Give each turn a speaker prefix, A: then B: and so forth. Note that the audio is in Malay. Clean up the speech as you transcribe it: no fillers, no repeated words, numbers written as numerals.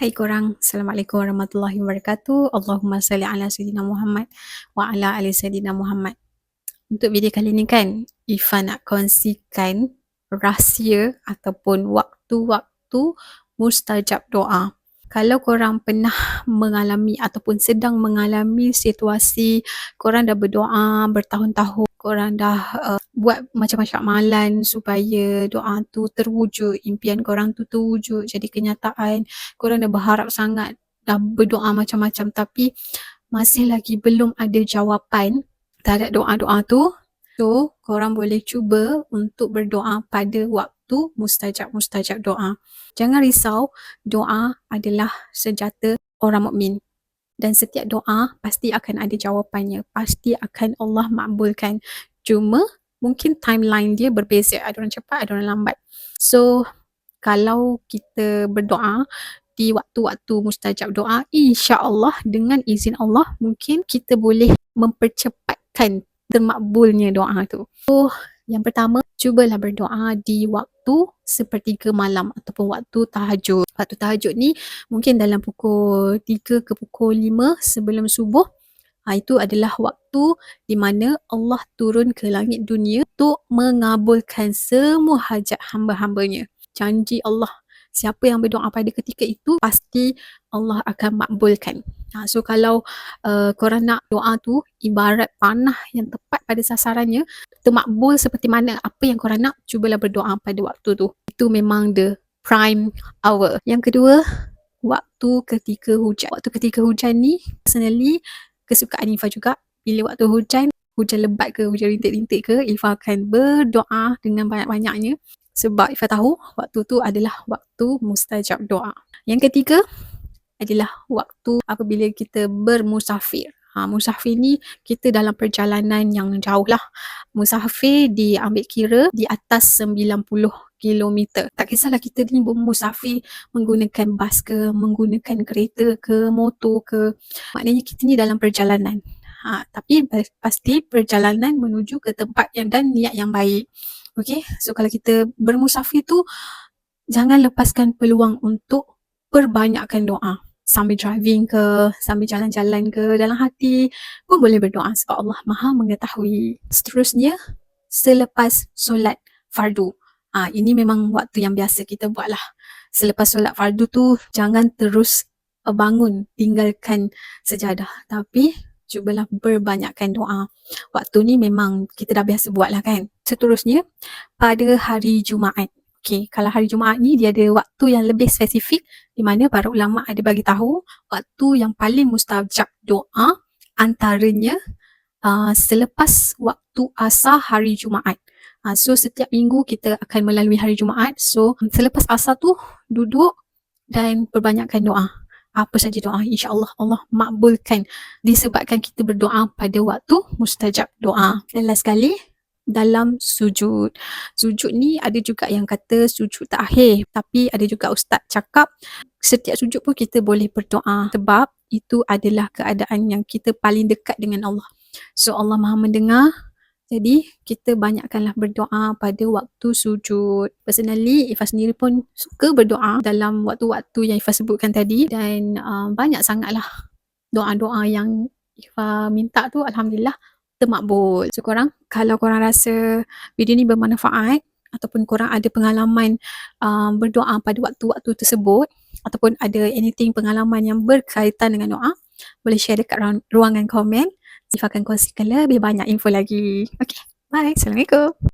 A: Hai korang, Assalamualaikum warahmatullahi wabarakatuh. Allahumma salli ala Sayyidina Muhammad wa ala ali Sayyidina Muhammad. Untuk video kali ni kan, Ifa nak kongsikan rahsia ataupun waktu-waktu mustajab doa. Kalau korang pernah mengalami ataupun sedang mengalami situasi korang dah berdoa bertahun-tahun, korang dah buat macam-macam amalan supaya doa tu terwujud, impian korang tu terwujud jadi kenyataan, korang dah berharap sangat, dah berdoa macam-macam tapi masih lagi belum ada jawapan terhadap doa-doa tu. So, korang boleh cuba untuk berdoa pada waktu mustajab-mustajab doa. Jangan risau, doa adalah senjata orang mukmin. Dan setiap doa pasti akan ada jawapannya. Pasti akan Allah makbulkan. Cuma mungkin timeline dia berbeza. Ada orang cepat, ada orang lambat. So, kalau kita berdoa di waktu-waktu mustajab doa, insya-Allah dengan izin Allah mungkin kita boleh mempercepatkan termakbulnya doa tu. So, yang pertama, cubalah berdoa di waktu sepertiga malam ataupun waktu tahajud. Waktu tahajud ni mungkin dalam pukul 3 ke pukul 5 sebelum subuh. Itu adalah waktu di mana Allah turun ke langit dunia untuk mengabulkan semua hajat hamba-hambanya. Janji Allah, siapa yang berdoa pada ketika itu pasti Allah akan makbulkan. So kalau korang nak doa tu ibarat panah yang tepat pada sasarannya, termakbul seperti mana apa yang korang nak, cubalah berdoa pada waktu tu. Itu memang the prime hour. Yang kedua, waktu ketika hujan. Waktu ketika hujan ni personally kesukaan Ifa juga. Bila waktu hujan lebat ke, hujan rintik-rintik ke, Ifa akan berdoa dengan banyak-banyaknya. Sebab Ifa tahu waktu tu adalah waktu mustajab doa. Yang ketiga adalah waktu apabila kita bermusafir. Musafir ni kita dalam perjalanan yang jauh lah. Musafir diambil kira di atas 90 kilometer. Tak kisahlah kita ni bermusafir menggunakan bas ke, menggunakan kereta ke, motor ke. Maknanya kita ni dalam perjalanan. Tapi pasti perjalanan menuju ke tempat dan niat yang baik. Okay, so kalau kita bermusafir tu, jangan lepaskan peluang untuk perbanyakkan doa. Sambil driving ke, sambil jalan-jalan ke, dalam hati pun boleh berdoa sebab Allah Maha mengetahui. Seterusnya, selepas solat fardu. Ini memang waktu yang biasa kita buat lah. Selepas solat fardu tu, jangan terus bangun, tinggalkan sejadah. Tapi, cubalah berbanyakkan doa. Waktu ni memang kita dah biasa buat lah kan. Seterusnya, pada hari Jumaat. Okay, kalau hari Jumaat ni dia ada waktu yang lebih spesifik di mana para ulama ada bagi tahu waktu yang paling mustajab doa antaranya selepas waktu asar hari Jumaat. So setiap minggu kita akan melalui hari Jumaat. So selepas asar tu duduk dan perbanyakkan doa. Apa saja doa, insya-Allah Allah makbulkan disebabkan kita berdoa pada waktu mustajab doa. Dan last sekali, dalam sujud. Sujud ni ada juga yang kata sujud terakhir, tapi ada juga ustaz cakap setiap sujud pun kita boleh berdoa sebab itu adalah keadaan yang kita paling dekat dengan Allah. So Allah Maha mendengar. Jadi kita banyakkanlah berdoa pada waktu sujud. Personally Ifa sendiri pun suka berdoa dalam waktu-waktu yang Ifa sebutkan tadi dan banyak sangatlah doa-doa yang Ifa minta tu alhamdulillah termakbul. So korang, kalau korang rasa video ni bermanfaat ataupun korang ada pengalaman berdoa pada waktu-waktu tersebut ataupun ada anything pengalaman yang berkaitan dengan doa, boleh share dekat ruangan komen. Ifa akan kongsikan lebih banyak info lagi. Okay, bye. Assalamualaikum.